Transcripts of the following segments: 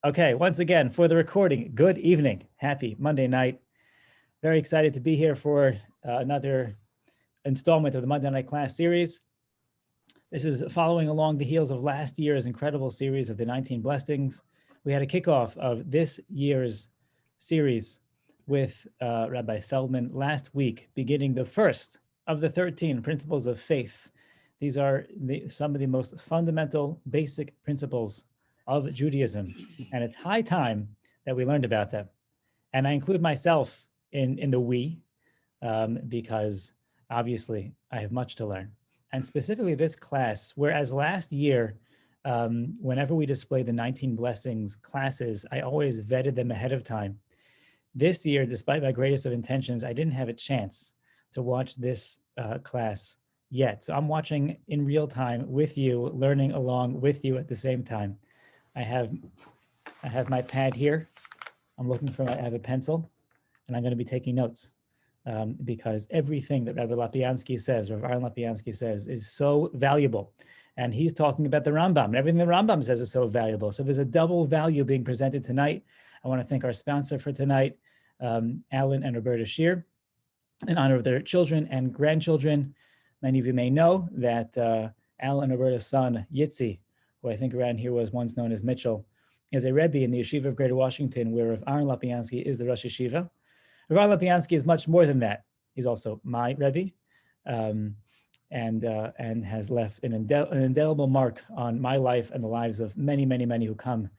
Okay, once again, for the recording, good evening. Happy Monday night. Very excited to be here for another installment of the Monday Night Class series. This is following along the heels of last year's incredible series of the 19 Blessings. We had a kickoff of this year's series with Rabbi Feldman last week, beginning the first of the 13 principles of faith. These are some of the most fundamental, basic principles of Judaism, and it's high time that we learned about them. And I include myself in the we, because obviously I have much to learn. And specifically this class, whereas last year, whenever we displayed the 19 Blessings classes, I always vetted them ahead of time. This year, despite my greatest of intentions, I didn't have a chance to watch this class yet. So I'm watching in real time with you, learning along with you at the same time. I have my pad here. I have a pencil, and I'm going to be taking notes because everything that Rabbi Lapiansky says, Rav Aaron Lapiansky says, is so valuable. And he's talking about the Rambam, and everything the Rambam says is so valuable. So there's a double value being presented tonight. I want to thank our sponsor for tonight, Alan and Roberta Shear, in honor of their children and grandchildren. Many of you may know that Alan and Roberta's son, Yitzi, who I think around here was once known as Mitchell, is a Rebbe in the Yeshiva of Greater Washington, where Rav Aaron Lapiansky is the Rosh Yeshiva. Rav Aaron Lapiansky is much more than that. He's also my Rebbe, and has left an indelible mark on my life and the lives of many, many, many who come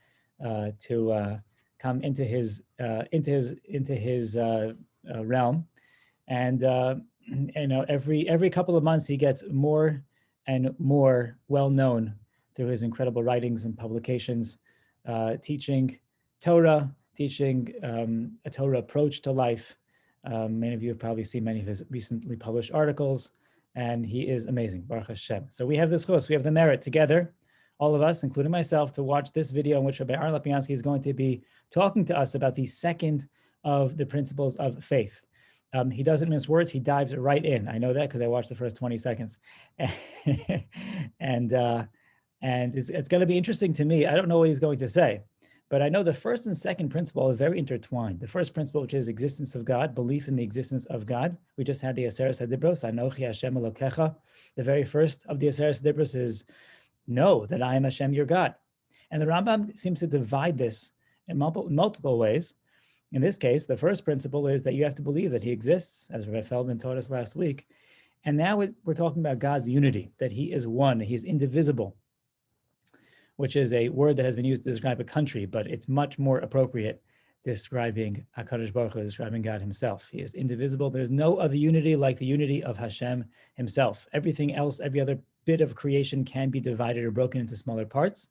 come into his realm. And every couple of months he gets more and more well known through his incredible writings and publications, teaching Torah, teaching a Torah approach to life. Many of you have probably seen many of his recently published articles, and he is amazing, Baruch Hashem. So we have this chus, we have the merit together, all of us, including myself, to watch this video in which Rabbi Aaron Lapiansky is going to be talking to us about the second of the principles of faith. He doesn't mince words, he dives right in. I know that because I watched the first 20 seconds. And it's going to be interesting to me. I don't know what he's going to say, but I know the first and second principle are very intertwined. The first principle, which is existence of God, belief in the existence of God. We just had the Aseret HaDibros, Anochi Hashem Elokecha. The very first of the Aseret HaDibros is, know that I am Hashem, your God. And the Rambam seems to divide this in multiple ways. In this case, the first principle is that you have to believe that he exists, as Rabbi Feldman taught us last week. And now we're talking about God's unity, that he is one, he is indivisible, which is a word that has been used to describe a country, but it's much more appropriate describing HaKadosh Baruch Hu, describing God himself. He is indivisible. There's no other unity like the unity of Hashem himself. Everything else, every other bit of creation can be divided or broken into smaller parts.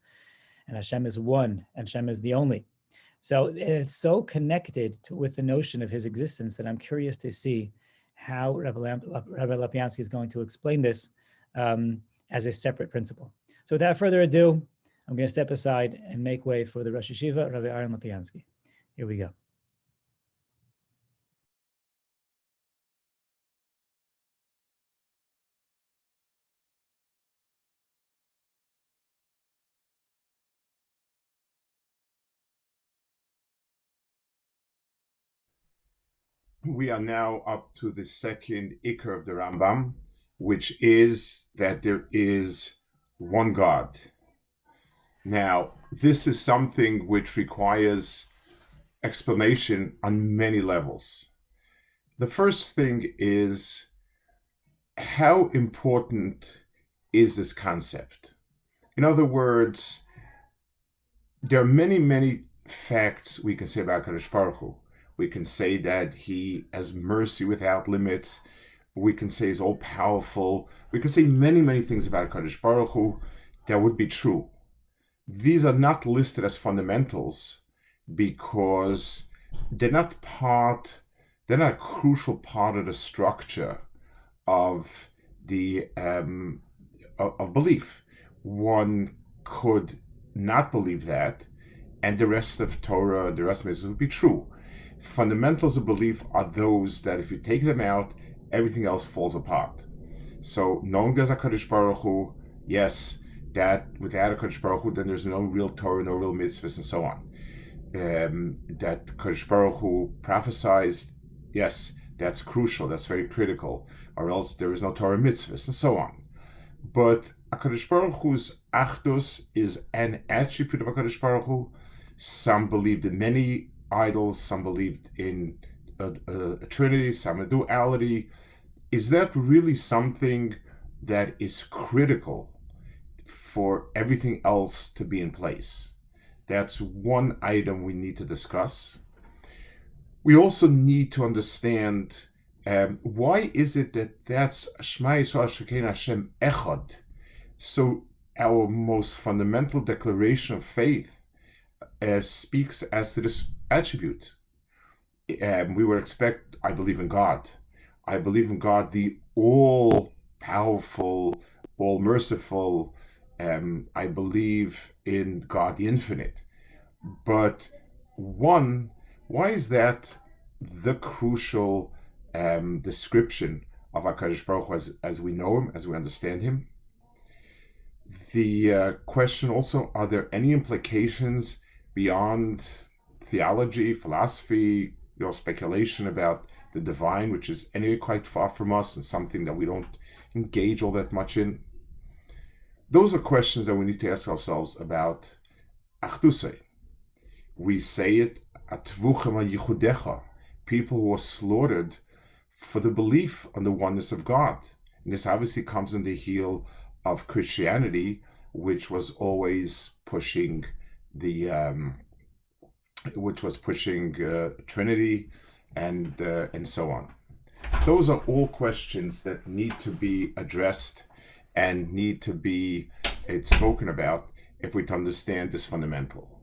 And Hashem is one, and Hashem is the only. So it's so connected with the notion of his existence that I'm curious to see how Rabbi Lapiansky is going to explain this as a separate principle. So without further ado, I'm going to step aside and make way for the Rosh Yeshiva, Rabbi Aaron Lapiansky. Here we go. We are now up to the second ikar of the Rambam, which is that there is one God. Now, this is something which requires explanation on many levels. The first thing is, how important is this concept? In other words, there are many, many facts we can say about Kadosh Baruch Hu. We can say that he has mercy without limits. We can say he's all-powerful. We can say many, many things about Kadosh Baruch Hu that would be true. These are not listed as fundamentals because they're not a crucial part of the structure of the of belief. One could not believe that, and the rest of Torah, the rest of Mitzvahs would be true. Fundamentals of belief are those that if you take them out, everything else falls apart. So knowing there's a Kadosh Baruch Hu, yes, that without a Kodesh Baruch Hu, then there's no real Torah, no real mitzvahs, and so on. That Kodesh Baruch Hu prophesied, yes, that's crucial, that's very critical, or else there is no Torah mitzvahs, and so on. But HaKadosh Baruch Hu's Achdus is an attribute of HaKadosh Baruch Hu. Some believed in many idols, some believed in a trinity, some a duality. Is that really something that is critical for everything else to be in place? That's one item we need to discuss. We also need to understand why is it that that's Shema Yisrael Shekein Hashem Echad? So our most fundamental declaration of faith speaks as to this attribute. We would expect, I believe in God. I believe in God, the all-powerful, all-merciful. I believe in God, the infinite. But why is that the crucial description of HaKadosh Baruch Hu as we know him, as we understand him? The question also, are there any implications beyond theology, philosophy, speculation about the divine, which is anyway quite far from us and something that we don't engage all that much in? Those are questions that we need to ask ourselves about Achdusei. We say it, Atvuchem HaYichudecha, people who are slaughtered for the belief on the oneness of God. And this obviously comes in the heel of Christianity, which was always pushing the Trinity and so on. Those are all questions that need to be addressed and need to be spoken about if we to understand this fundamental.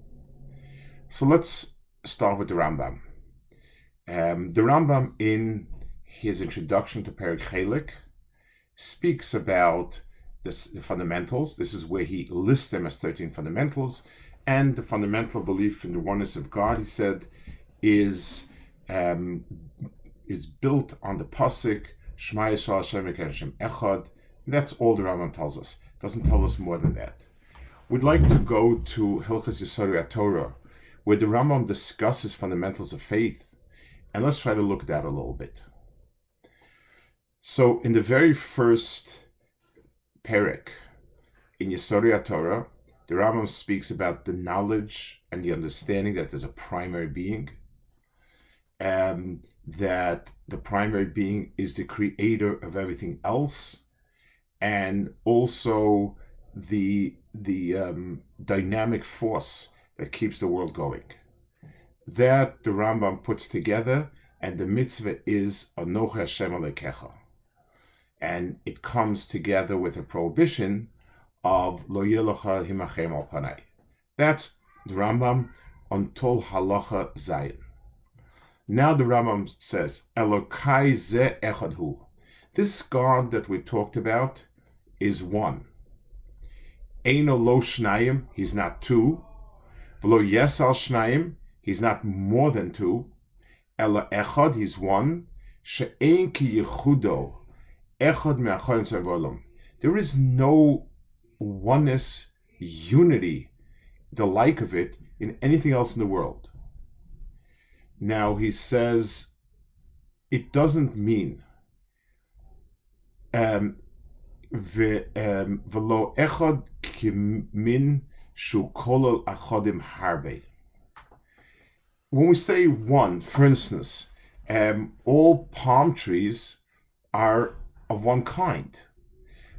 So let's start with the Rambam. The Rambam, in his introduction to Perek Chelik, speaks about the fundamentals. This is where he lists them as 13 fundamentals, and the fundamental belief in the oneness of God, he said, is built on the pasuk Shema Yisrael Hashem Elokeinu Hashem Echad. That's all the Rambam tells us. It doesn't tell us more than that. We'd like to go to Hilchos Yesodei Torah, where the Rambam discusses fundamentals of faith, and let's try to look at that a little bit. So, in the very first Perek in Yesodei Torah, the Rambam speaks about the knowledge and the understanding that there's a primary being, that the primary being is the creator of everything else, and also the dynamic force that keeps the world going. That the Rambam puts together, and the mitzvah is Anochi Hashem Elokecha. And it comes together with a prohibition of Lo Yelocha Himachem Al Panai. That's the Rambam until Halacha Zayin. Now the Rambam says, Elokai Ze Echad Hu. This God that we talked about is one. Eino Lo Shnayim, he's not two. V'lo Yesal Shnayim, he's not more than two. Elo Echad, he's one. She'ein ki Yechudo. Echad me'achayim tzav'olam. There is no oneness, unity, the like of it in anything else in the world. Now he says it doesn't mean v'lo echad kimin shu kolol achadim harbe. When we say one, for instance, all palm trees are of one kind.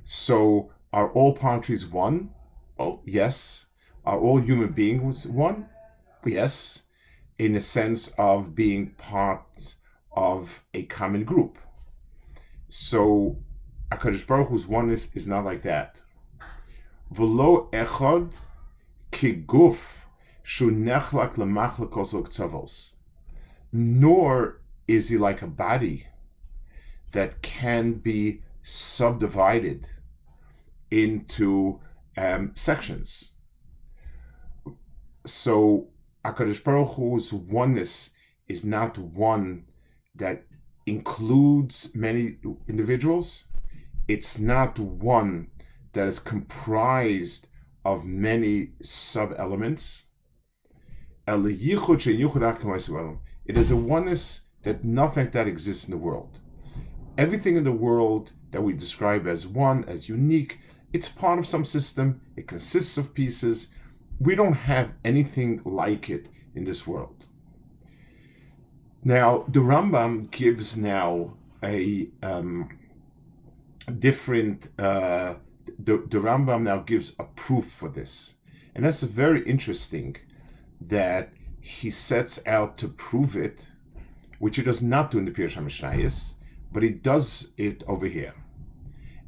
So are all palm trees one? Well, yes. Are all human beings one? Yes, in the sense of being part of a common group. So HaKadosh Baruch Hu's oneness is not like that. V'lo echad ki guf shu nechlak lemachlekos u'ktzavos. Nor is he like a body that can be subdivided into sections. So HaKadosh Baruch Hu's oneness is not one that includes many individuals. It's not one that is comprised of many sub-elements. It is a oneness that nothing like that exists in the world. Everything in the world that we describe as one, as unique, it's part of some system. It consists of pieces. We don't have anything like it in this world. Now, the Rambam gives now a different, the Rambam now gives a proof for this. And that's very interesting that he sets out to prove it, which he does not do in the Pirush HaMishnayos, but he does it over here.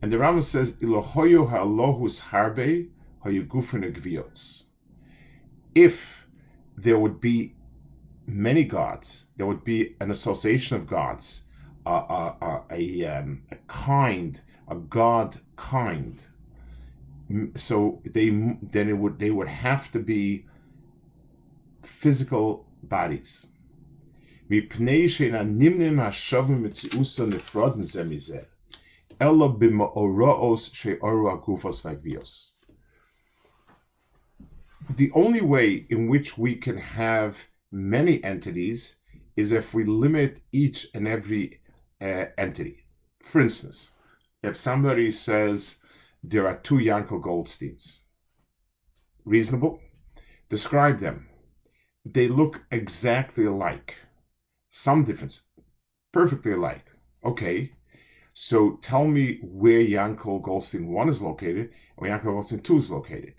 And the Rambam says, Elohoyu ha'alohus harbe ha'yugufin gvios. If there would be many gods, there would be an association of gods, a god kind. So they would have to be physical bodies. The only way in which we can have many entities is if we limit each and every entity. For instance, if somebody says there are two Yankel Goldsteins, reasonable? Describe them. They look exactly alike. Some difference, perfectly alike. Okay, so tell me where Yankel Goldstein 1 is located and where Yankel Goldstein 2 is located.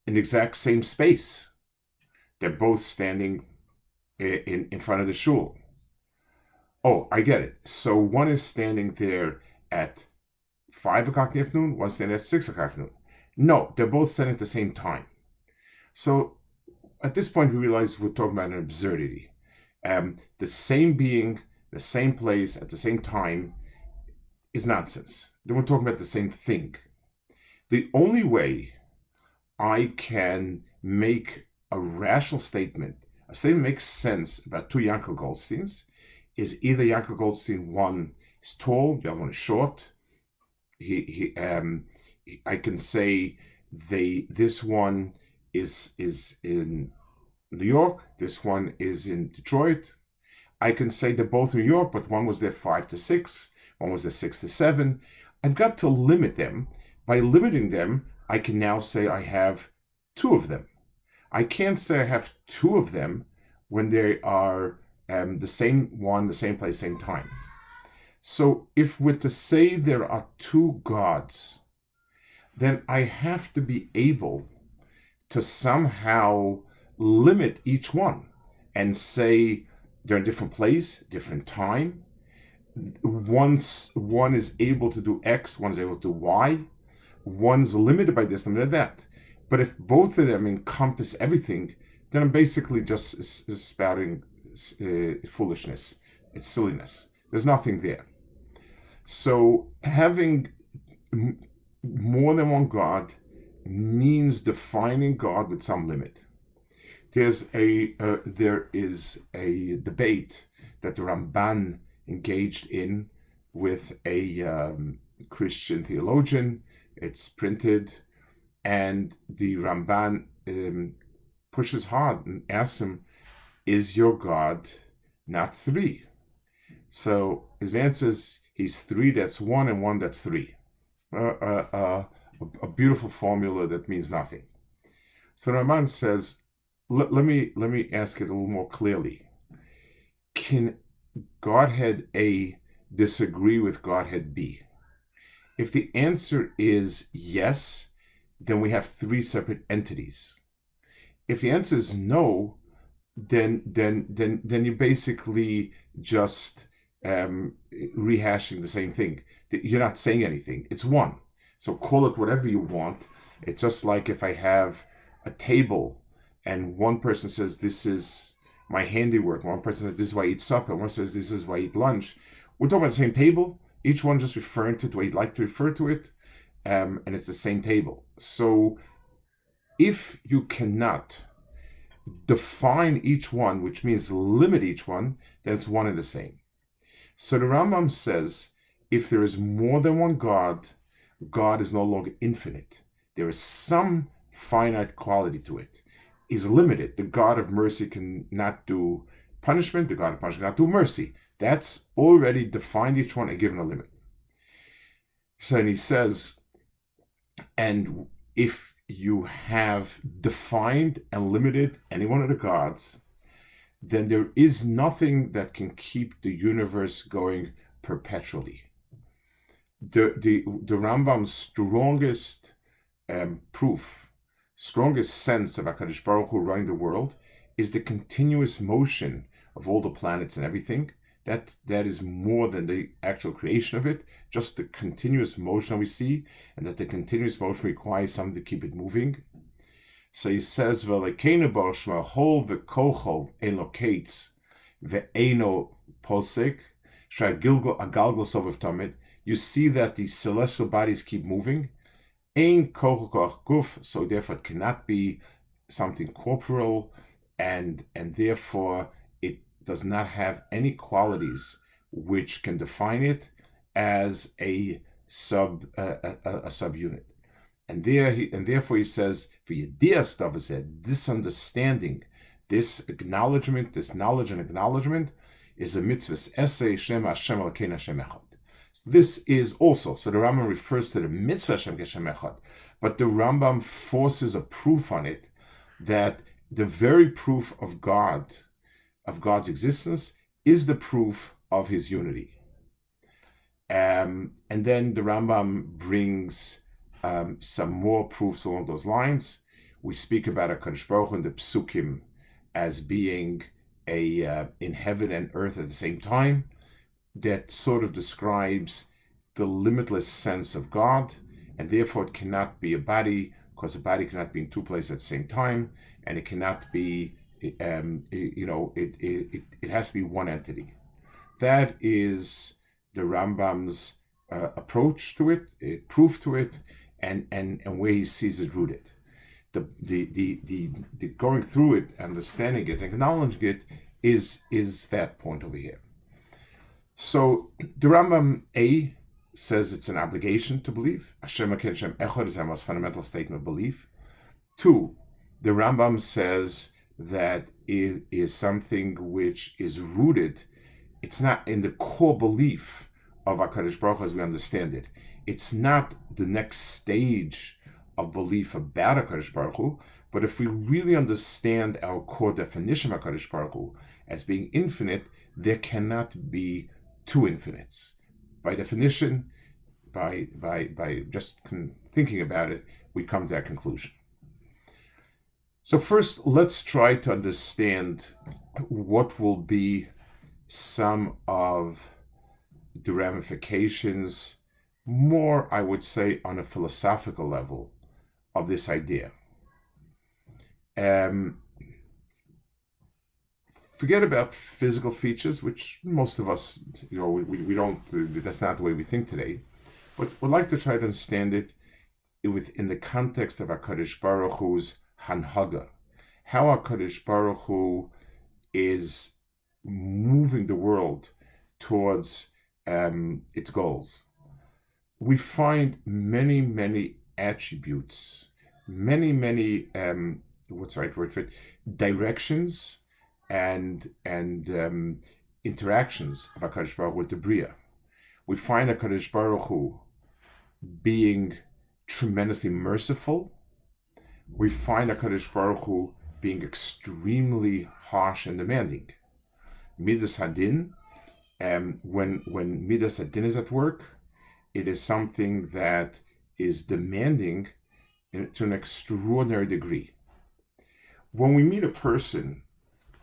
In the exact same space. They're both standing in front of the shul. Oh, I get it. So one is standing there at 5 o'clock in the afternoon, one's standing at 6 o'clock in the afternoon. No, they're both standing at the same time. So at this point, we realize we're talking about an absurdity. The same being, the same place, at the same time is nonsense. Then we're talking about the same thing. The only way I can make a rational statement, a statement makes sense about two Yankel Goldsteins, is either Yankel Goldstein 1 is tall, the other one is short. I can say this one is in New York, this one is in Detroit. I can say they're both New York, but one was there 5 to 6, one was there 6 to 7. I've got to limit them. By limiting them, I can now say I have two of them. I can't say I have two of them when they are the same one, the same place, same time. So if we're to say there are two gods, then I have to be able to somehow limit each one and say they're in different place, different time. Once one is able to do X, one is able to do Y. One's limited by this, limited that. But if both of them encompass everything, then I'm basically just spouting foolishness. It's silliness. There's nothing there. So having more than one God means defining God with some limit. There is a debate that the Ramban engaged in with a Christian theologian. It's printed, and the Ramban pushes hard and asks him, is your God not three? So his answer is, he's three that's one and one that's three. A beautiful formula that means nothing. So Ramban says, let me ask it a little more clearly. Can Godhead A disagree with Godhead B? If the answer is yes, then we have three separate entities. If the answer is no, then you're basically just rehashing the same thing. You're not saying anything. It's one. So call it whatever you want. It's just like if I have a table and one person says, this is my handiwork. One person says, this is why I eat supper. One says, this is why I eat lunch. We're talking about the same table. Each one just referring to it the way you'd like to refer to it. And it's the same table. So if you cannot define each one, which means limit each one, then it's one and the same. So the Rambam says, if there is more than one God, God is no longer infinite. There is some finite quality to it. He's limited. The God of mercy cannot do punishment. The God of punishment cannot do mercy. That's already defined, each one and given a limit. So and he says, and if you have defined and limited any one of the gods, then there is nothing that can keep the universe going perpetually. The Rambam's strongest strongest sense of HaKadosh Baruch Hu running the world is the continuous motion of all the planets and everything. That is more than the actual creation of it, just the continuous motion we see, and that the continuous motion requires something to keep it moving. So he says, "V'lekeinu b'oshma hol v'kochol elokates ve'eno posek shagilgal agalgal sovev tamid." You see that the celestial bodies keep moving. Ein koch guf, so therefore it cannot be something corporeal, and therefore it does not have any qualities which can define it as a subunit. And therefore he says, for Yediyah stuff is said, this understanding, this acknowledgement, this knowledge and acknowledgement is a mitzvahs essay Shem Hashem Elokeinu Hashem Echad. So this is also, so the Rambam refers to the mitzvah Hashem Hashem Echad, but the Rambam forces a proof on it that the very proof of God, of God's existence, is the proof of his unity. And then the Rambam brings some more proofs along those lines. We speak about HaKadosh Baruch Hu in the Psukim as being in heaven and earth at the same time. That sort of describes the limitless sense of God, and therefore it cannot be a body, because a body cannot be in two places at the same time, and it cannot be, it has to be one entity. That is the Rambam's approach to it, proof to it, and where he sees it rooted. The going through it, understanding it, acknowledging it is that point over here. So the Rambam A says it's an obligation to believe. Hashem Hashem Echad is our most fundamental statement of belief. 2, the Rambam says that it is something which is rooted. It's not in the core belief of HaKadosh Baruch Hu as we understand it. It's not the next stage of belief about HaKadosh Baruch Hu, but if we really understand our core definition of HaKadosh Baruch Hu as being infinite, there cannot be two infinites. By definition, by just thinking about it, we come to that conclusion. So first, let's try to understand what will be some of the ramifications, more, I would say, on a philosophical level of this idea. Forget about physical features, which most of us, we don't, that's not the way we think today. But we'd like to try to understand it within the context of HaKadosh Baruch Hu's Hanhaga. How HaKadosh Baruch Hu is moving the world towards its goals. We find many attributes, many what's the right word for it? Directions and interactions of HaKadosh Baruch Hu with the Bria. We find HaKadosh Baruch Hu being tremendously merciful. We find HaKadosh Baruch Hu being extremely harsh and demanding. Midas Hadin, when Midas Hadin is at work, it is something that is demanding to an extraordinary degree. When we meet a person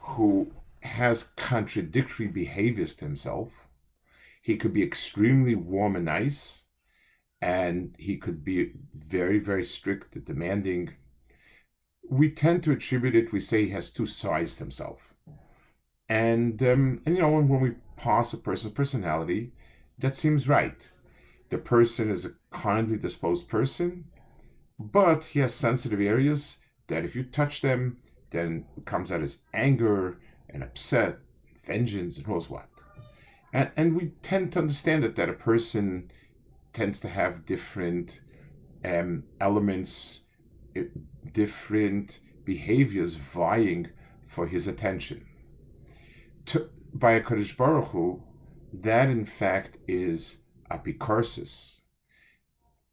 who has contradictory behaviors to himself, he could be extremely warm and nice, and he could be very strict and demanding. We tend to attribute it, we say he has two sides to himself. And when we parse a person's personality, that seems right. The person is a kindly disposed person, but he has sensitive areas that if you touch them, then it comes out as anger and upset, vengeance, and who knows what. And we tend to understand that a person tends to have different elements, different behaviors vying for his attention. By HaKadosh Baruch Hu, that in fact is apikorsis.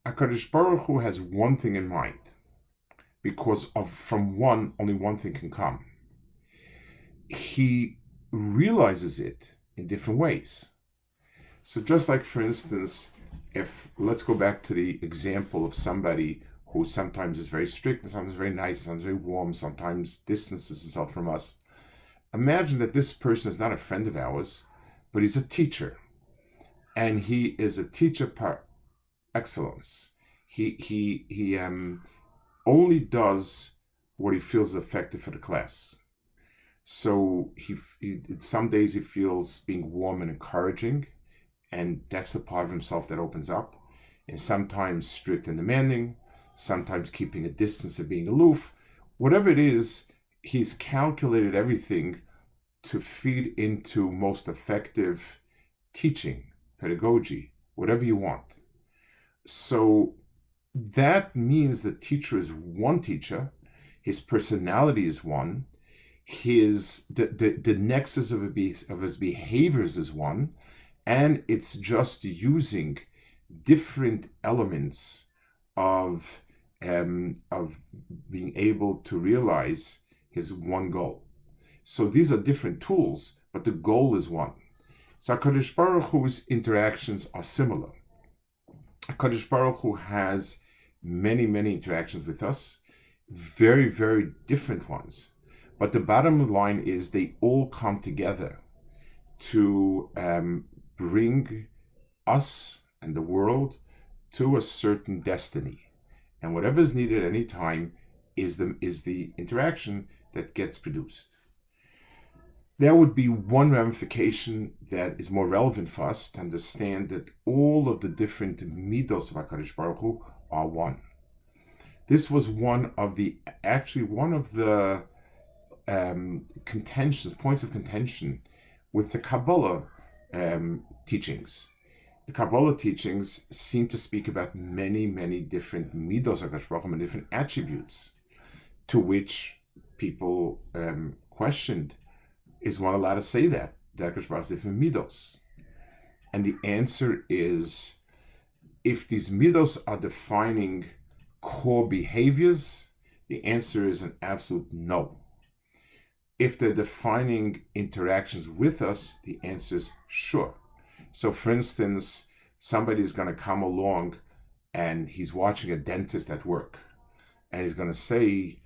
HaKadosh Baruch Hu has one thing in mind, because from one, only one thing can come. He realizes it in different ways. So just like, for instance, let's go back to the example of somebody who sometimes is very strict and sometimes very nice, sometimes very warm, sometimes distances himself from us. Imagine that this person is not a friend of ours, but he's a teacher. And he is a teacher par excellence. He only does what he feels is effective for the class. So he some days he feels being warm and encouraging, and that's the part of himself that opens up. And sometimes strict and demanding, sometimes keeping a distance and being aloof. Whatever it is, he's calculated everything to feed into most effective teaching, pedagogy, whatever you want. So that means the teacher is one teacher, his personality is one, the nexus of his behaviors is one, and it's just using different elements of being able to realize his one goal. So these are different tools, but the goal is one. So HaKadosh Baruch Hu's interactions are similar. HaKadosh Baruch Hu has many, many interactions with us, very, very different ones. But the bottom line is they all come together to bring us and the world to a certain destiny. And whatever is needed at any time is the interaction that gets produced. There would be one ramification that is more relevant for us to understand that all of the different midos of HaKadosh Baruch Hu are one. This was one of the points of contention with the Kabbalah teachings. The Kabbalah teachings seem to speak about many, many different midos of HaKadosh Baruch Hu and different attributes, to which people questioned, is one allowed to say that HaKadosh Baruch Hu has different midos? And the answer is, if these midos are defining core behaviors, the answer is an absolute no. If they're defining interactions with us, the answer is sure. So for instance, somebody's going to come along and he's watching a dentist at work, and he's going to say,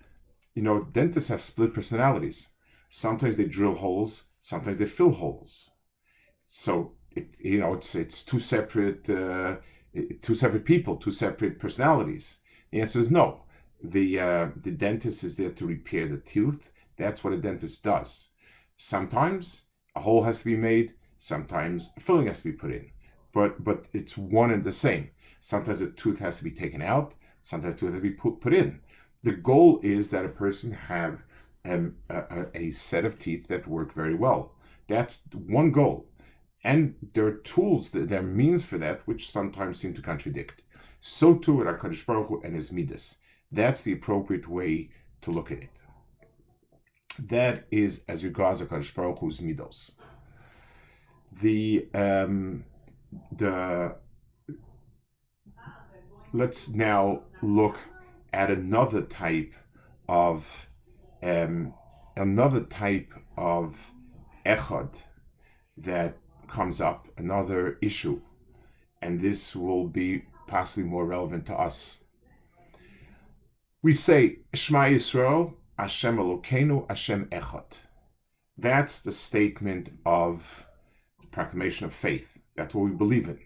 dentists have split personalities. Sometimes they drill holes, sometimes they fill holes. So it's two separate people, two separate personalities. The answer is no. The dentist is there to repair the tooth. That's what a dentist does. Sometimes a hole has to be made, sometimes a filling has to be put in. But it's one and the same. Sometimes a tooth has to be taken out, sometimes a tooth has to be put in. The goal is that a person have a set of teeth that work very well. That's one goal. And there are tools, there are means for that, which sometimes seem to contradict. So too with HaKadosh Baruch Hu and his midas. That's the appropriate way to look at it. That is as regards HaKadosh Baruch Hu's midos. Let's now look at another type of echad that comes up, another issue, and this will be possibly more relevant to us. We say, Shema Yisrael, Hashem Elokeinu, Hashem Echad. That's the statement of the proclamation of faith. That's what we believe in.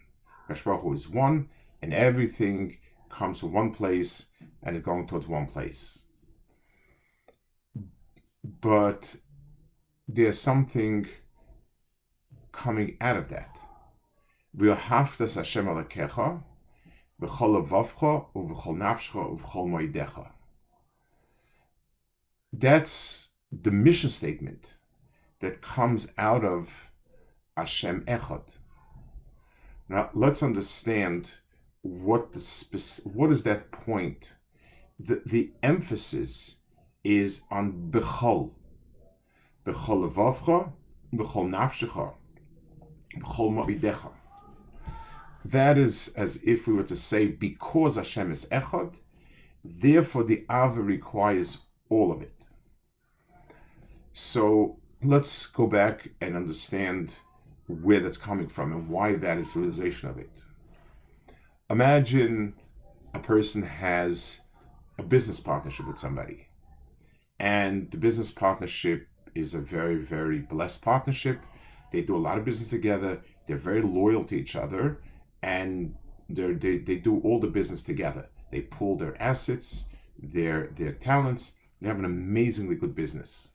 HaKadosh Baruch Hu is one, and everything comes from one place and is going towards one place. But there's something coming out of that. V'ahavtas Hashem Elokecha v'chol levavcha u'v'chol nafscha u'v'chol moedecha. That's the mission statement that comes out of Hashem Echad. Now let's understand what is that point? The emphasis is on bechol levavcha, bechol nafshecha, bechol ma'idecha. That is as if we were to say, because Hashem is echad, therefore the Ava requires all of it. So let's go back and understand where that's coming from and why that is the realization of it. Imagine a person has a business partnership with somebody, and the business partnership is a very, very blessed partnership. They do a lot of business together. They're very loyal to each other, and they do all the business together. They pool their assets, their talents. They have an amazingly good business.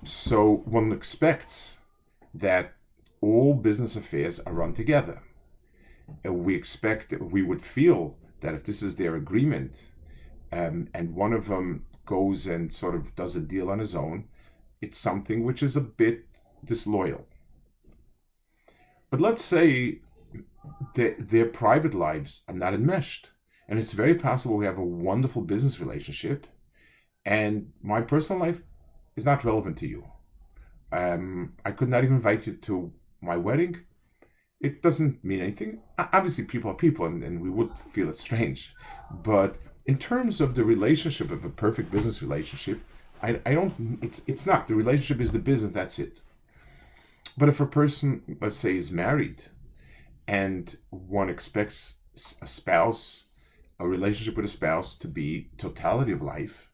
So one expects that all business affairs are run together. And we would feel that if this is their agreement, and one of them goes and sort of does a deal on his own, it's something which is a bit disloyal. But let's say that their private lives are not enmeshed, and it's very possible we have a wonderful business relationship, and my personal life is not relevant to you. I could not even invite you to my wedding. It doesn't mean anything. Obviously, people are people, and we would feel it strange. But in terms of the relationship of a perfect business relationship, I don't. It's not. The relationship is the business. That's it. But if a person, let's say, is married, and one expects a relationship with a spouse to be totality of life,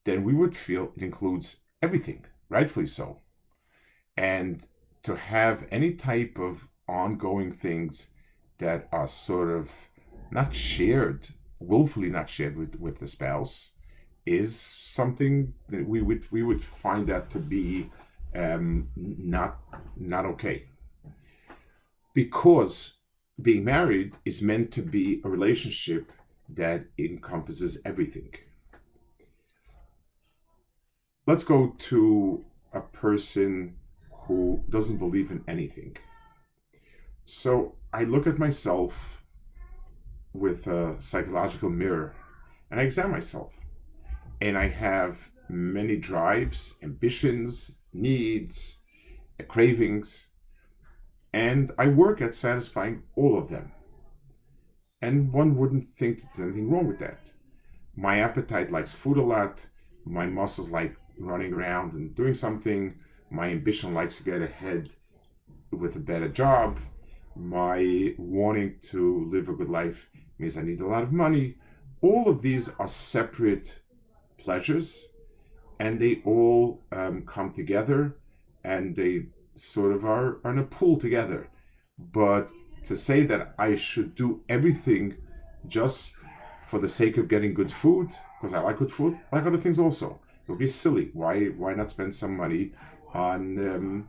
then we would feel it includes everything, rightfully so. And to have any type of ongoing things that are sort of not shared, willfully not shared with the spouse, is something that we would find that to be not okay. Because being married is meant to be a relationship that encompasses everything. Let's go to a person who doesn't believe in anything. So I look at myself with a psychological mirror and I examine myself. And I have many drives, ambitions, needs, cravings, and I work at satisfying all of them. And one wouldn't think there's anything wrong with that. My appetite likes food a lot. My muscles like running around and doing something. My ambition likes to get ahead with a better job. My wanting to live a good life means I need a lot of money. All of these are separate pleasures, and they all come together, and they sort of are in a pool together. But to say that I should do everything just for the sake of getting good food, because I like good food, I like other things also. It would be silly. Why not spend some money on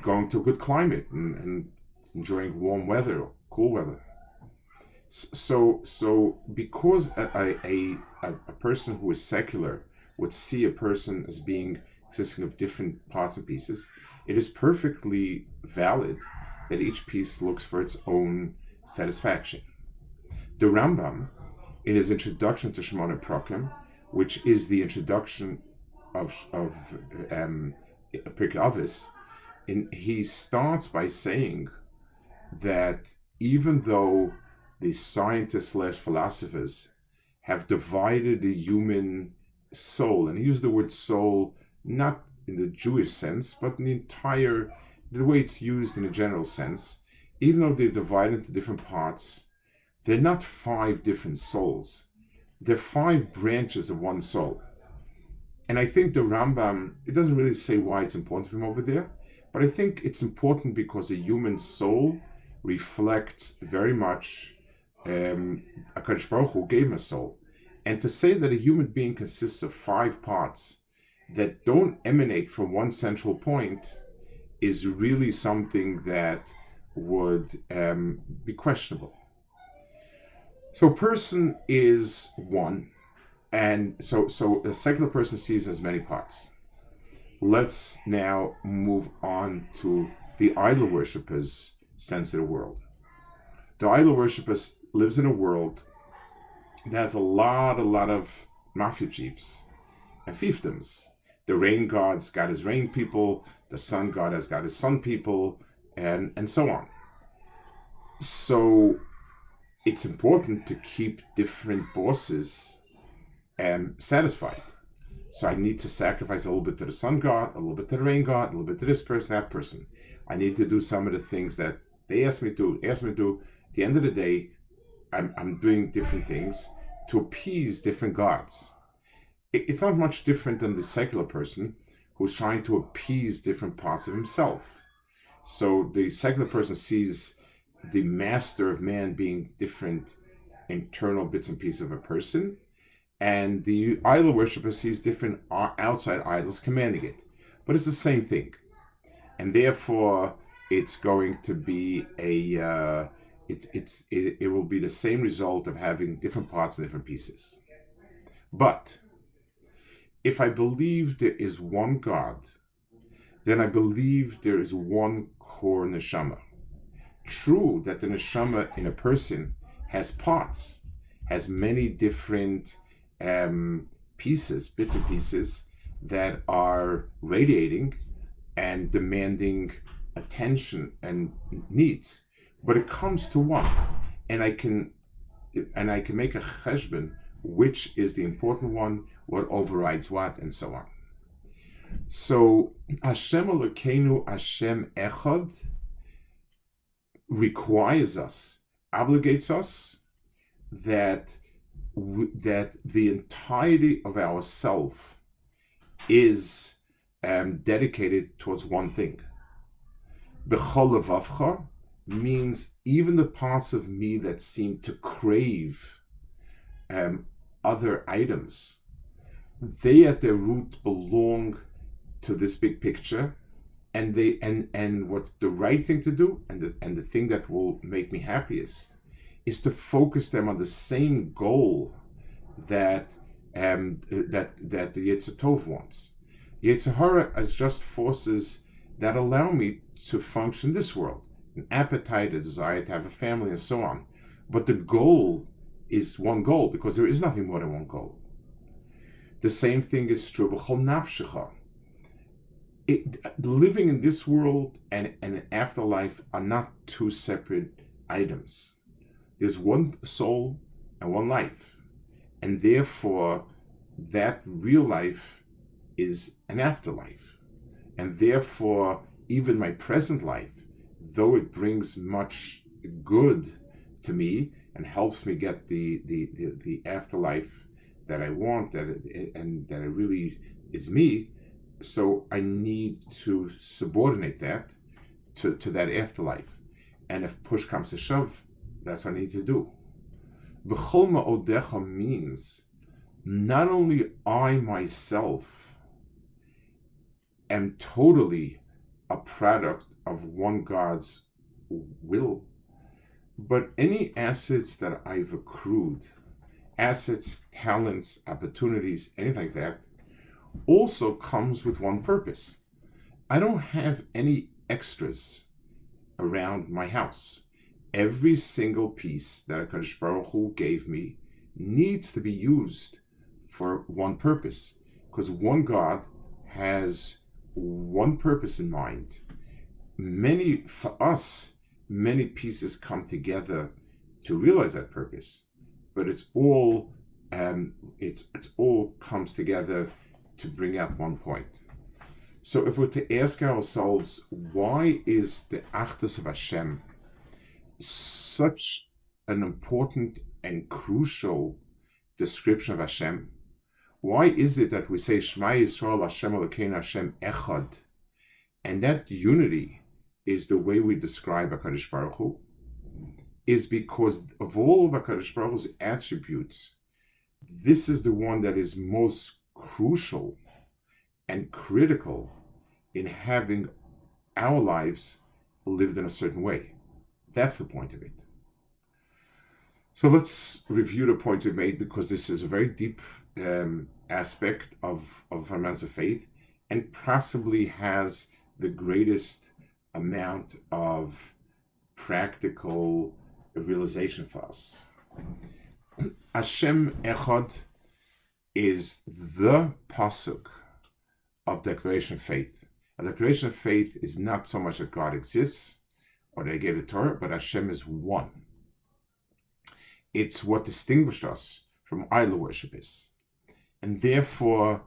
going to a good climate and enjoying warm weather or cool weather? So because a person who is secular would see a person as being consisting of different parts and pieces, it is perfectly valid that each piece looks for its own satisfaction. The Rambam, in his introduction to Shemona Prakim, which is the introduction of Pirkei Avos, he starts by saying that even though the scientists / philosophers have divided the human soul, and he used the word soul not in the Jewish sense, but in the way it's used in a general sense, even though they're divided into different parts, they're not 5 different souls. They're 5 branches of one soul. And I think the Rambam, it doesn't really say why it's important for him over there, but I think it's important because a human soul reflects very much HaKadosh Baruch Hu gave him a soul. And to say that a human being consists of 5 parts that don't emanate from one central point is really something that would be questionable. So person is one, and so a secular person sees as many parts. Let's now move on to the idol worshippers' sense of the world. The idol worshiper lives in a world that has a lot of mafia chiefs and fiefdoms. The rain god's got his rain people, the sun god has got his sun people, and so on. So it's important to keep different bosses satisfied. So I need to sacrifice a little bit to the sun god, a little bit to the rain god, a little bit to this person, that person. I need to do some of the things that they ask me to do. At the end of the day, I'm doing different things to appease different gods. It's not much different than the secular person who's trying to appease different parts of himself. So the secular person sees the master of man being different internal bits and pieces of a person, and the idol worshiper sees different outside idols commanding it. But it's the same thing. And therefore, it's going to be it will be the same result of having different parts and different pieces. But if I believe there is one God, then I believe there is one core neshama. True that the neshama in a person has parts, has many different pieces, bits and pieces that are radiating and demanding attention and needs, but it comes to one, and I can make a cheshbon, which is the important one, what overrides what, and so on. So Hashem Elokeinu, Hashem Echad, requires us, obligates us that the entirety of our self is dedicated towards one thing. B'chol levavcha means even the parts of me that seem to crave other items, they at their root belong to this big picture, and what's the right thing to do, and the thing that will make me happiest, is to focus them on the same goal that the Yetzer Tov wants. Yetzer Hara is just forces that allow me to function in this world, an appetite, a desire to have a family, and so on. But the goal is one goal, because there is nothing more than one goal. The same thing is true b'chol nafshecha. Living in this world and an afterlife are not two separate items. There's one soul and one life, and therefore that real life is an afterlife, and therefore even my present life, though it brings much good to me and helps me get the afterlife that I want, that it really is me, so I need to subordinate that to that afterlife. And if push comes to shove, that's what I need to do. B'chol ma'odecha means not only I myself am totally a product of one God's will, but any assets that I've accrued, assets, talents, opportunities, anything like that, also comes with one purpose. I don't have any extras around my house. Every single piece that HaKadosh Baruch Hu gave me needs to be used for one purpose, because one God has one purpose in mind. For us, many pieces come together to realize that purpose, but it's all comes together to bring out one point. So if we're to ask ourselves, why is the Achdus of Hashem such an important and crucial description of Hashem? Why is it that we say Shema Yisrael Hashem Elokeinu Hashem Echad, and that unity is the way we describe HaKadosh Baruch Hu? Is because of all of HaKadosh Baruch Hu's attributes, this is the one that is most crucial and critical in having our lives lived in a certain way. That's the point of it. So let's review the points we've made, because this is a very deep aspect of Rambam's faith, and possibly has the greatest amount of practical a realization for us. Hashem Echad is the pasuk of declaration of faith. A declaration of faith is not so much that God exists or they gave the Torah, but Hashem is one. It's what distinguished us from idol worship is. And therefore,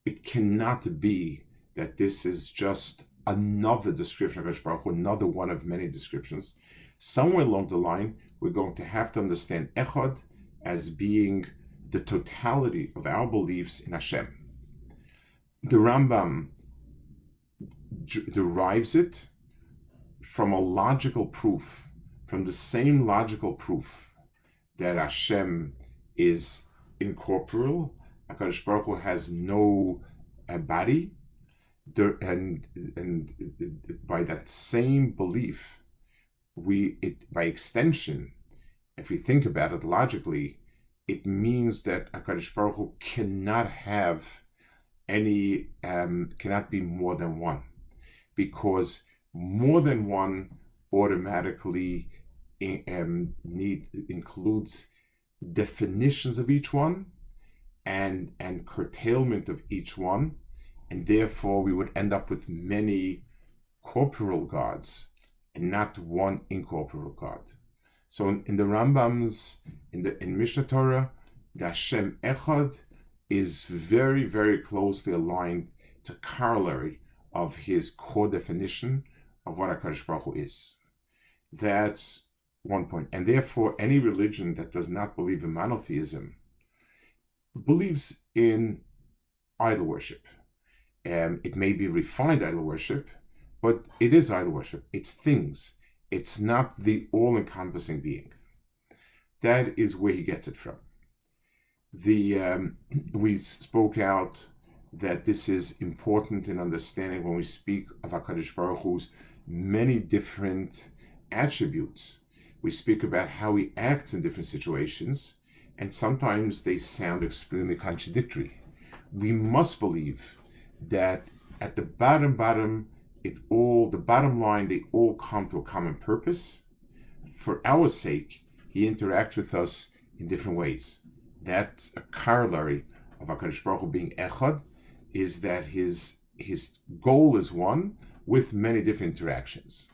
it cannot be that this is just another description of Hakadosh Baruch Hu, another one of many descriptions. Somewhere along the line, we're going to have to understand Echad as being the totality of our beliefs in Hashem. The Rambam derives it from a logical proof, from the same logical proof that Hashem is incorporeal. HaKadosh Baruch Hu has no body, and by that same belief, by extension, if we think about it logically, it means that HaKadosh Baruch Hu cannot have any, cannot be more than one, because more than one automatically includes definitions of each one and curtailment of each one, and therefore we would end up with many corporeal gods and not one incorporeal God. So in the Rambam's, in Mishnah Torah, the Hashem Echad is very, very closely aligned to corollary of his core definition of what HaKadosh Baruch Hu is. That's one point. And therefore, any religion that does not believe in monotheism believes in idol worship. It may be refined idol worship, but it is idol worship. It's things. It's not the all-encompassing being. That is where he gets it from. We spoke out that this is important in understanding when we speak of HaKadosh Baruch Hu's many different attributes. We speak about how he acts in different situations, and sometimes they sound extremely contradictory. We must believe that at the bottom, the bottom line, they all come to a common purpose. For our sake, he interacts with us in different ways. That's a corollary of HaKadosh Baruch Hu being Echad, is that his goal is one with many different interactions.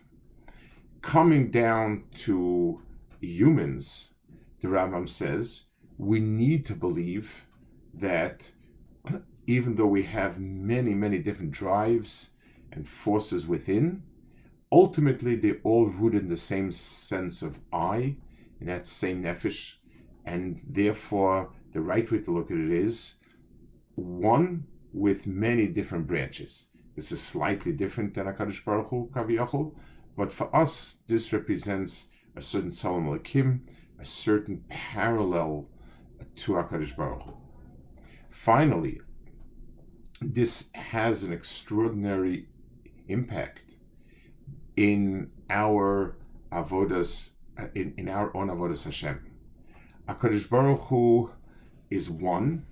Coming down to humans, the Rambam says, we need to believe that even though we have many, many different drives and forces within, ultimately they're all rooted in the same sense of I, in that same nefesh, and therefore the right way to look at it is one with many different branches. This is slightly different than HaKadosh Baruch Hu, Kaviyachol, but for us, this represents a certain Salam Alekim, a certain parallel to HaKadosh Baruch Hu. Finally, this has an extraordinary impact in our avodas, in our own avodas Hashem. HaKadosh Baruch Hu is one,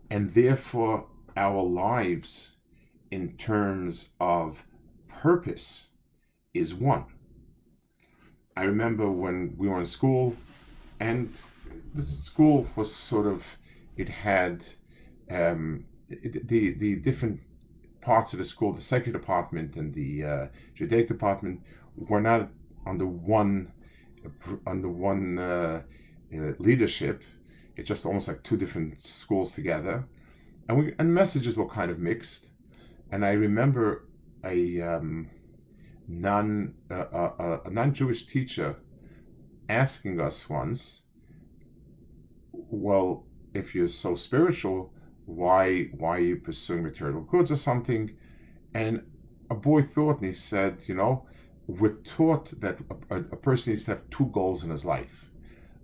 and therefore our lives in terms of purpose is one. I remember when we were in school, and the school was sort of, it had the different parts of the school, the secular department and the Judaic department were not under one leadership. It's just almost like two different schools together, and messages were kind of mixed. And I remember a non-Jewish teacher asking us once, well, if you're so spiritual, why are you pursuing material goods or something? And a boy thought, and he said, we're taught that a person needs to have two goals in his life,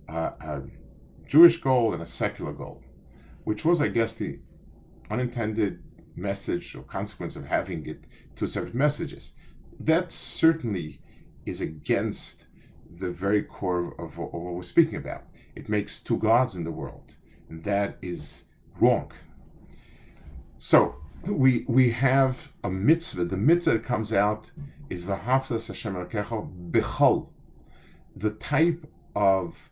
a Jewish goal and a secular goal, which was, I guess, the unintended message or consequence of having it two separate messages. That certainly is against the very core of what we're speaking about. It makes two gods in the world, and that is wrong. So we have a mitzvah. The mitzvah that comes out is V'ahavtas Hashem Elokecha b'chol. the type of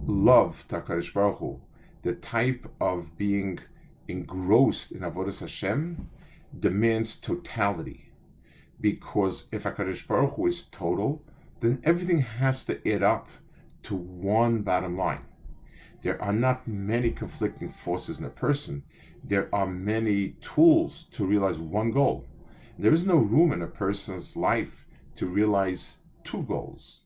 love to HaKadosh Baruch Hu, the type of being engrossed in Avodas Hashem, demands totality. Because if HaKadosh Baruch Hu is total, then everything has to add up to one bottom line. There are not many conflicting forces in a person. There are many tools to realize one goal. There is no room in a person's life to realize two goals.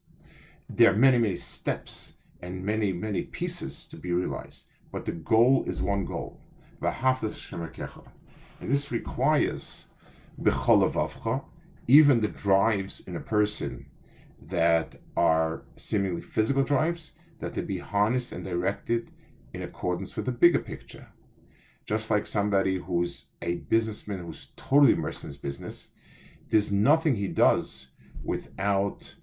There are many, many steps and many, many pieces to be realized, but the goal is one goal. And this requires even the drives in a person that are seemingly physical drives, that they be harnessed and directed in accordance with the bigger picture. Just like somebody who's a businessman who's totally immersed in his business, there's nothing he does without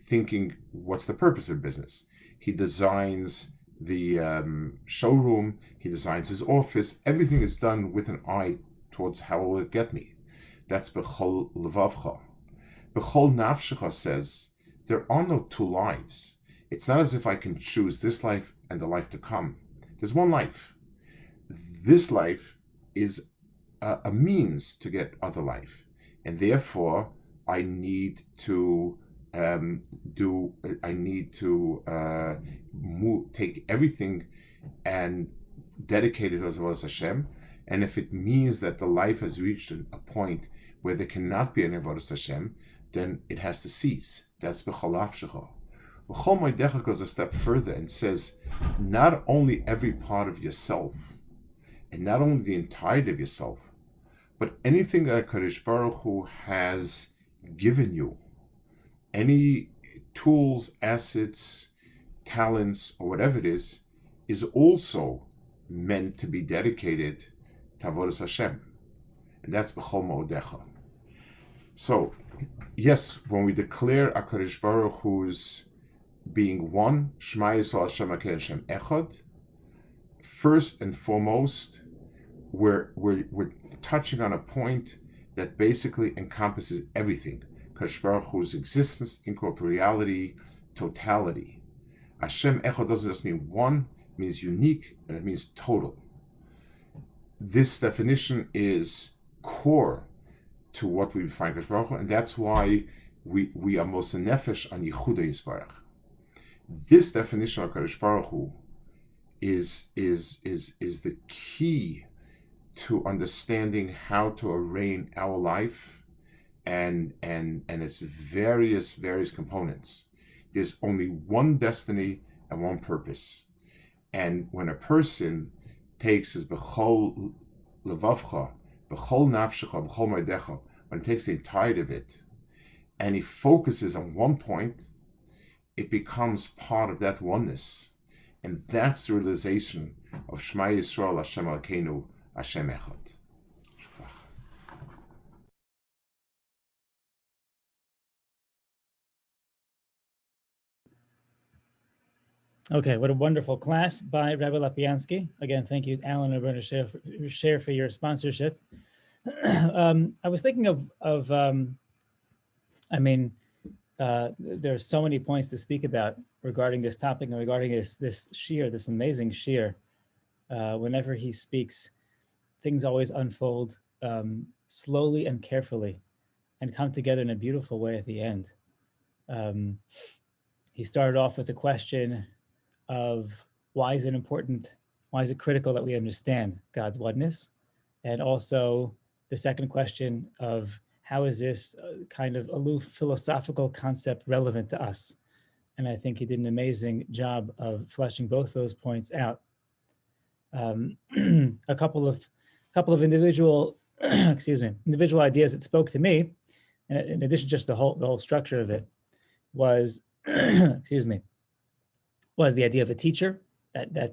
thinking, what's the purpose of business? He designs the showroom, he designs his office, everything is done with an eye towards how will it get me. That's Bechol Levavcha. Bechol Nafshecha says, there are no two lives. It's not as if I can choose this life and the life to come. There's one life. This life is a means to get other life. And therefore, I need to take everything and dedicate it as well as Hashem. And if it means that the life has reached a point where there cannot be any avodas Hashem, then it has to cease. That's B'chol Nafshecha. B'chol Moedecha goes a step further and says, not only every part of yourself, and not only the entirety of yourself, but anything that HaKadosh Baruch Hu has given you, any tools, assets, talents, or whatever it is also meant to be dedicated to Avodas Hashem. And that's B'chol Moedecha. So, yes, when we declare HaKadosh Baruch Hu's being one, Shema Yisrael Hashem HaKadosh Hashem Echad, first and foremost, we're touching on a point that basically encompasses everything. HaKadosh Baruch Hu's existence, incorporeality, totality. Hashem Echad doesn't just mean one, it means unique, and it means total. This definition is core to what we find HaKadosh Baruch Hu, and that's why we are most nefesh on Yehuda Yisbarach. This definition of HaKadosh Baruch Hu is the key to understanding how to arraign our life and its various components. There's only one destiny and one purpose. And when a person takes his B'chol Levavcha, B'chol Nafshecha, B'chol Moedecha, when he takes the entirety of it, and he focuses on one point, it becomes part of that oneness. And that's the realization of Shema Yisrael Hashem Elokeinu Hashem Echad. Okay, what a wonderful class by Rabbi Lapiansky. Again, thank you, Alan and Berner Share for your sponsorship. I was thinking there's so many points to speak about regarding this topic and regarding this shiur, this amazing shiur. Whenever he speaks, things always unfold slowly and carefully and come together in a beautiful way at the end. He started off with the question of why is it critical that we understand God's oneness? And also the second question of how is this kind of aloof philosophical concept relevant to us? And I think he did an amazing job of fleshing both those points out. A couple of individual individual ideas that spoke to me, in addition to just the whole structure of it, was was the idea of a teacher, that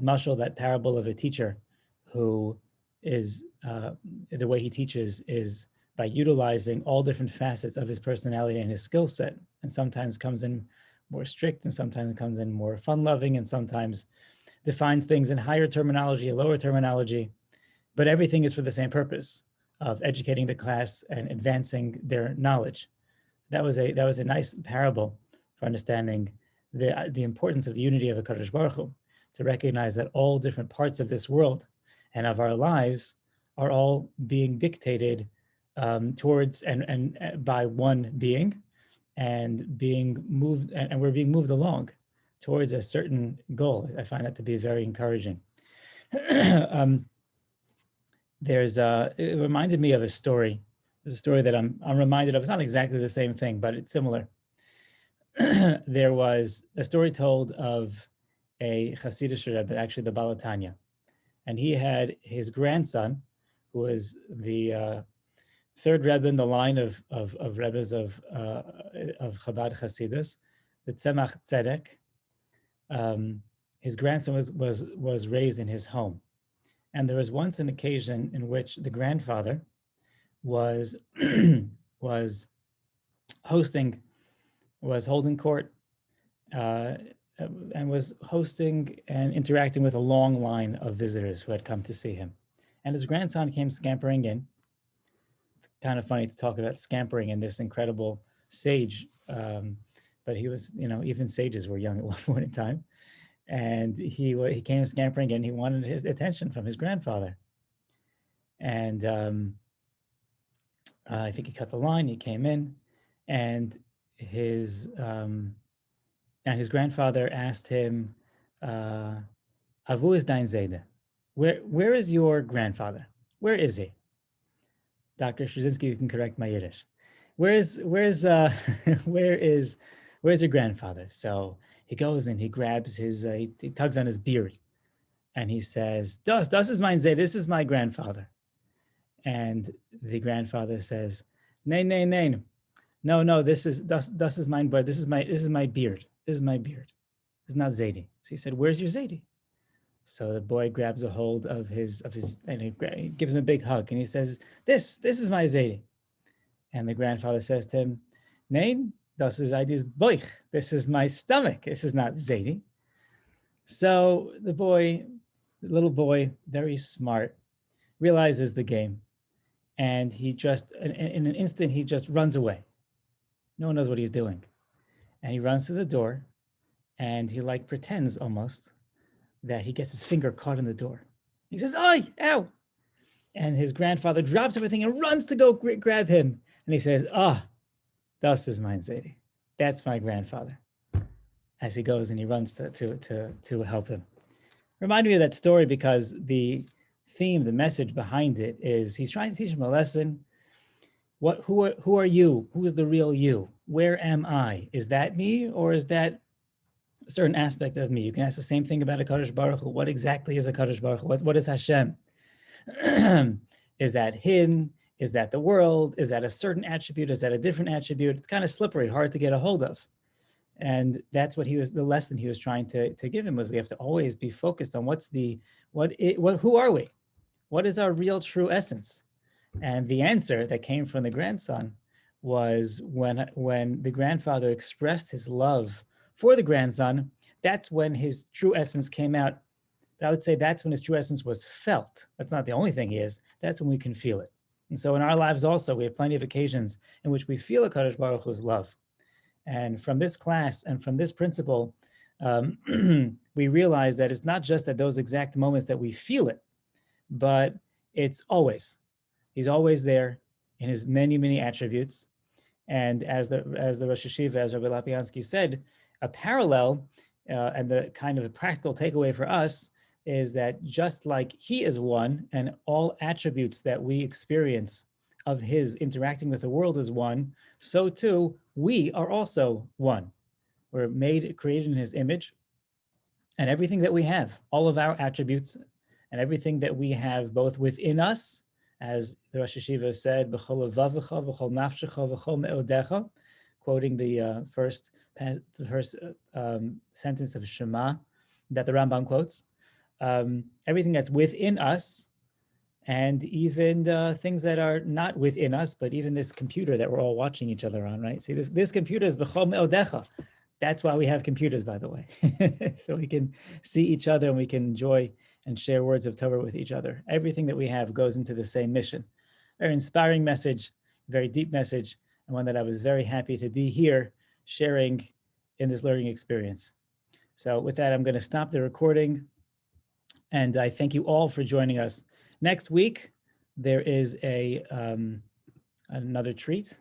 mashal, that parable of a teacher who is the way he teaches is by utilizing all different facets of his personality and his skill set, and sometimes comes in more strict, and sometimes comes in more fun-loving, and sometimes defines things in higher terminology, lower terminology, but everything is for the same purpose of educating the class and advancing their knowledge. That was a nice parable for understanding the importance of the unity of HaKadosh Baruch Hu, to recognize that all different parts of this world and of our lives are all being dictated towards and by one being, and being moved, and we're being moved along towards a certain goal. I find that to be very encouraging. It reminded me of a story. There's a story that I'm reminded of. It's not exactly the same thing, but it's similar. There was a story told of a Hasidic Rebbe, actually the Balatanya, and he had his grandson, who was the third Rebbe in the line of Rebbes of Chabad Hasidus, the Tzemach Tzedek. His grandson was raised in his home, and there was once an occasion in which the grandfather was was holding court, and was hosting and interacting with a long line of visitors who had come to see him. And his grandson came scampering in. It's kind of funny to talk about scampering in this incredible sage, but he was, even sages were young at one point in time. And he came scampering in. He wanted his attention from his grandfather. And I think he cut the line. He came in, and his grandfather asked him, "Avu is dein Zayde? Where is your grandfather? Where is he?" Dr. Straczynski, you can correct my Yiddish. Where's your grandfather? So he goes and he grabs he tugs on his beard, and he says, Das is mein Zayde. This is my grandfather." And the grandfather says, Nein. No, this is mine, but this is my beard. This is my beard. It's not Zaidi. So he said, "Where's your Zaidi?" So the boy grabs a hold of his, and he gives him a big hug, and he says, This is my Zaidi." And the grandfather says to him, "Nein, das ist Zaidi's boich. This is my stomach. This is not Zaidi." So the little boy, very smart, realizes the game. And he just, in an instant, he just runs away. No one knows what he's doing. And he runs to the door, and he pretends almost that he gets his finger caught in the door. He says, "Oi, ow!" And his grandfather drops everything and runs to go grab him. And he says, das is mein Zaidi. That's my grandfather. As he goes and he runs to help him. Reminded me of that story because the theme, the message behind it is he's trying to teach him a lesson. Who are you? Who is the real you? Where am I? Is that me, or is that a certain aspect of me? You can ask the same thing about HaKadosh Baruch Hu. What exactly is HaKadosh Baruch Hu? What is Hashem? Is that him? Is that the world? Is that a certain attribute? Is that a different attribute? It's kind of slippery, hard to get a hold of. And that's what the lesson he was trying to give him was we have to always be focused on who are we? What is our real true essence? And the answer that came from the grandson was when the grandfather expressed his love for the grandson, that's when his true essence came out. But I would say that's when his true essence was felt. That's not the only thing he is. That's when we can feel it. And so in our lives also, we have plenty of occasions in which we feel HaKadosh Baruch Hu's love. And from this class and from this principle, we realize that it's not just at those exact moments that we feel it, but it's always. He's always there in his many, many attributes. And as the Rosh Hashiva, as Rabbi Lapiansky said, a parallel and the kind of a practical takeaway for us is that just like he is one and all attributes that we experience of his interacting with the world is one, so too we are also one. We're created in his image, and everything that we have, all of our attributes and everything that we have both within us, as the Rosh Hashiva said, "B'chol levavecha, b'chol nafshecha, b'chol me'odecha," quoting the first sentence of Shema that the Rambam quotes. Everything that's within us, and even things that are not within us, but even this computer that we're all watching each other on, right? See, this computer is b'chol me'odecha. That's why we have computers, by the way, so we can see each other and we can enjoy and share words of Torah with each other. Everything that we have goes into the same mission. Very inspiring message, very deep message. and one that I was very happy to be here sharing in this learning experience. So with that, I'm going to stop the recording, and I thank you all for joining us. Next week, there is another treat.